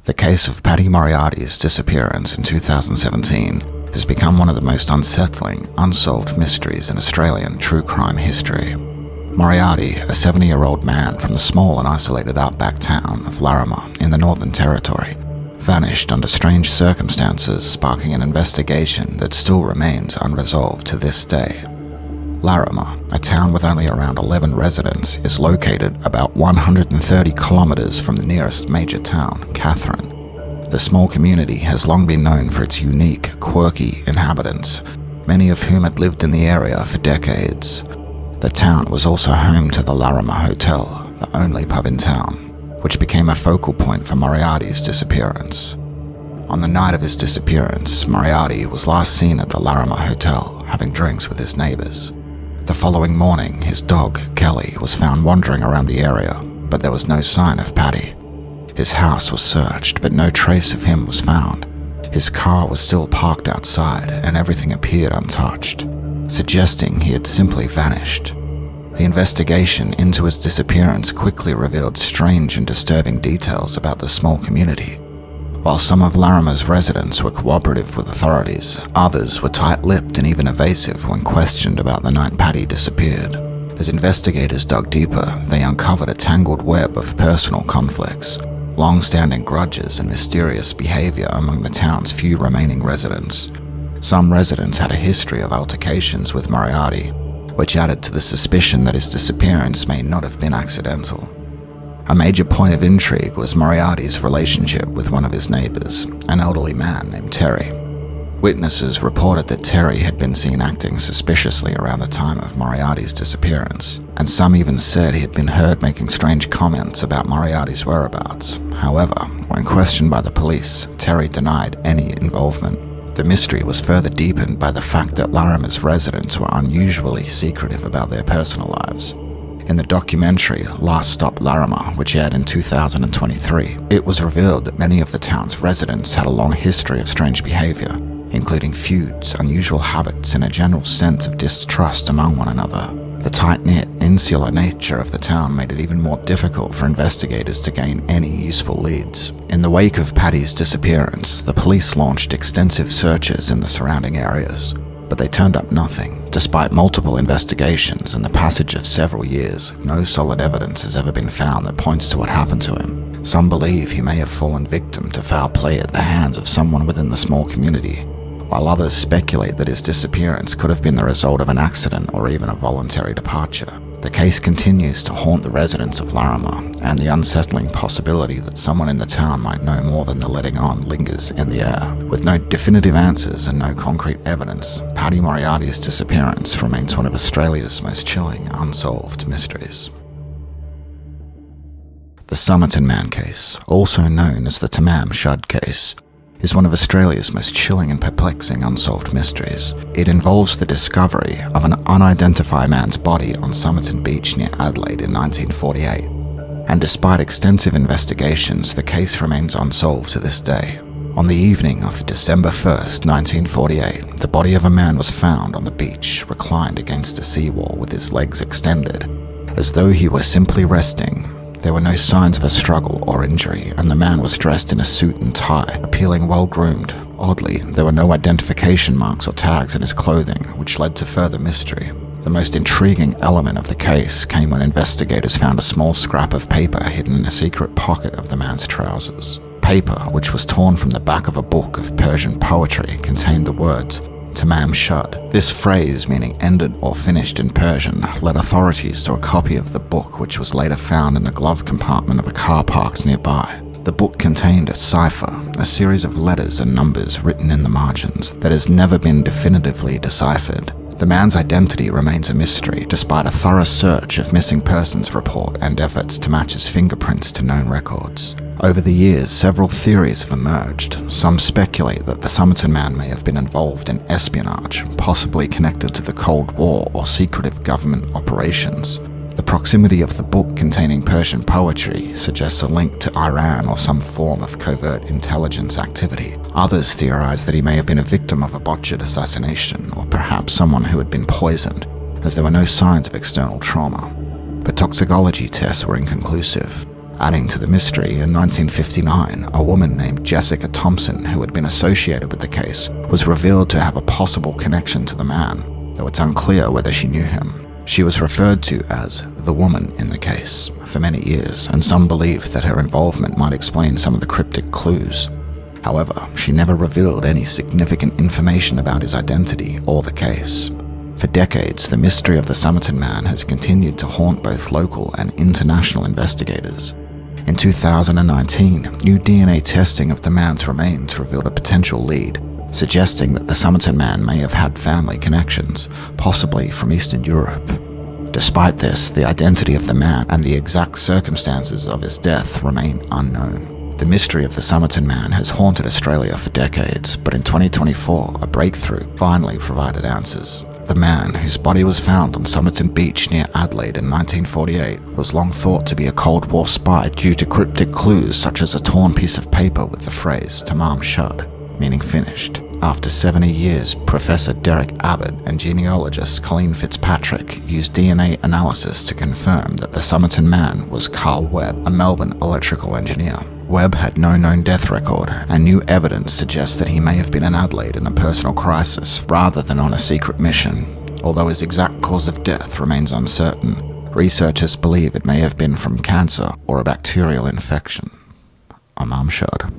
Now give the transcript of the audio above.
The case of Paddy Moriarty's disappearance in 2017 has become one of the most unsettling, unsolved mysteries in Australian true crime history. Moriarty, a 70-year-old man from the small and isolated outback town of Larrimah in the Northern Territory, vanished under strange circumstances, sparking an investigation that still remains unresolved to this day. Larrimah, a town with only around 11 residents, is located about 130 kilometers from the nearest major town, Katherine. The small community has long been known for its unique, quirky inhabitants, many of whom had lived in the area for decades. The town was also home to the Larrimah Hotel, the only pub in town, which became a focal point for Moriarty's disappearance. On the night of his disappearance, Moriarty was last seen at the Larrimah Hotel, having drinks with his neighbors. The following morning, his dog, Kelly, was found wandering around the area, but there was no sign of Paddy. His house was searched, but no trace of him was found. His car was still parked outside, and everything appeared untouched, suggesting he had simply vanished. The investigation into his disappearance quickly revealed strange and disturbing details about the small community. While some of Larrimah's residents were cooperative with authorities, others were tight-lipped and even evasive when questioned about the night Paddy disappeared. As investigators dug deeper, they uncovered a tangled web of personal conflicts, long-standing grudges and mysterious behavior among the town's few remaining residents. Some residents had a history of altercations with Moriarty, which added to the suspicion that his disappearance may not have been accidental. A major point of intrigue was Moriarty's relationship with one of his neighbors, an elderly man named Terry. Witnesses reported that Terry had been seen acting suspiciously around the time of Moriarty's disappearance, and some even said he had been heard making strange comments about Moriarty's whereabouts. However, when questioned by the police, Terry denied any involvement. The mystery was further deepened by the fact that Larrimah's residents were unusually secretive about their personal lives. In the documentary Last Stop Larrimah, which aired in 2023, it was revealed that many of the town's residents had a long history of strange behavior, including feuds, unusual habits, and a general sense of distrust among one another. The tight-knit, insular nature of the town made it even more difficult for investigators to gain any useful leads. In the wake of Paddy's disappearance, the police launched extensive searches in the surrounding areas, but they turned up nothing. Despite multiple investigations and the passage of several years, no solid evidence has ever been found that points to what happened to him. Some believe he may have fallen victim to foul play at the hands of someone within the small community, while others speculate that his disappearance could have been the result of an accident or even a voluntary departure. The case continues to haunt the residents of Larrimah, and the unsettling possibility that someone in the town might know more than the letting on lingers in the air. With no definitive answers and no concrete evidence, Paddy Moriarty's disappearance remains one of Australia's most chilling, unsolved mysteries. The Somerton Man case, also known as the Tamam Shud case, is one of Australia's most chilling and perplexing unsolved mysteries. It involves the discovery of an unidentified man's body on Somerton Beach near Adelaide in 1948. And despite extensive investigations, the case remains unsolved to this day. On the evening of December 1st, 1948, the body of a man was found on the beach, reclined against a seawall with his legs extended, as though he were simply resting. There were no signs of a struggle or injury, and the man was dressed in a suit and tie, appearing well-groomed. Oddly, there were no identification marks or tags in his clothing, which led to further mystery. The most intriguing element of the case came when investigators found a small scrap of paper hidden in a secret pocket of the man's trousers. Paper, which was torn from the back of a book of Persian poetry, contained the words, Tamam Shud. This phrase, meaning ended or finished in Persian, led authorities to a copy of the book, which was later found in the glove compartment of a car parked nearby. The book contained a cipher, a series of letters and numbers written in the margins that has never been definitively deciphered. The man's identity remains a mystery, despite a thorough search of missing persons report and efforts to match his fingerprints to known records. Over the years, several theories have emerged. Some speculate that the Somerton man may have been involved in espionage, possibly connected to the Cold War or secretive government operations. The proximity of the book containing Persian poetry suggests a link to Iran or some form of covert intelligence activity. Others theorize that he may have been a victim of a botched assassination, or perhaps someone who had been poisoned, as there were no signs of external trauma. But toxicology tests were inconclusive. Adding to the mystery, in 1959, a woman named Jessica Thompson, who had been associated with the case, was revealed to have a possible connection to the man, though it's unclear whether she knew him. She was referred to as the woman in the case for many years, and some believed that her involvement might explain some of the cryptic clues. However, she never revealed any significant information about his identity or the case. For decades, the mystery of the Somerton Man has continued to haunt both local and international investigators. In 2019, new DNA testing of the man's remains revealed a potential lead, suggesting that the Somerton Man may have had family connections, possibly from Eastern Europe. Despite this, the identity of the man and the exact circumstances of his death remain unknown. The mystery of the Somerton Man has haunted Australia for decades, but in 2024, a breakthrough finally provided answers. The man, whose body was found on Somerton Beach near Adelaide in 1948, was long thought to be a Cold War spy due to cryptic clues such as a torn piece of paper with the phrase "Tamam Shud," meaning finished. After 70 years, Professor Derek Abbott and genealogist Colleen Fitzpatrick used DNA analysis to confirm that the Somerton Man was Carl Webb, a Melbourne electrical engineer. Webb had no known death record, and new evidence suggests that he may have been in Adelaide in a personal crisis rather than on a secret mission. Although his exact cause of death remains uncertain, researchers believe it may have been from cancer or a bacterial infection. Tamam Shud.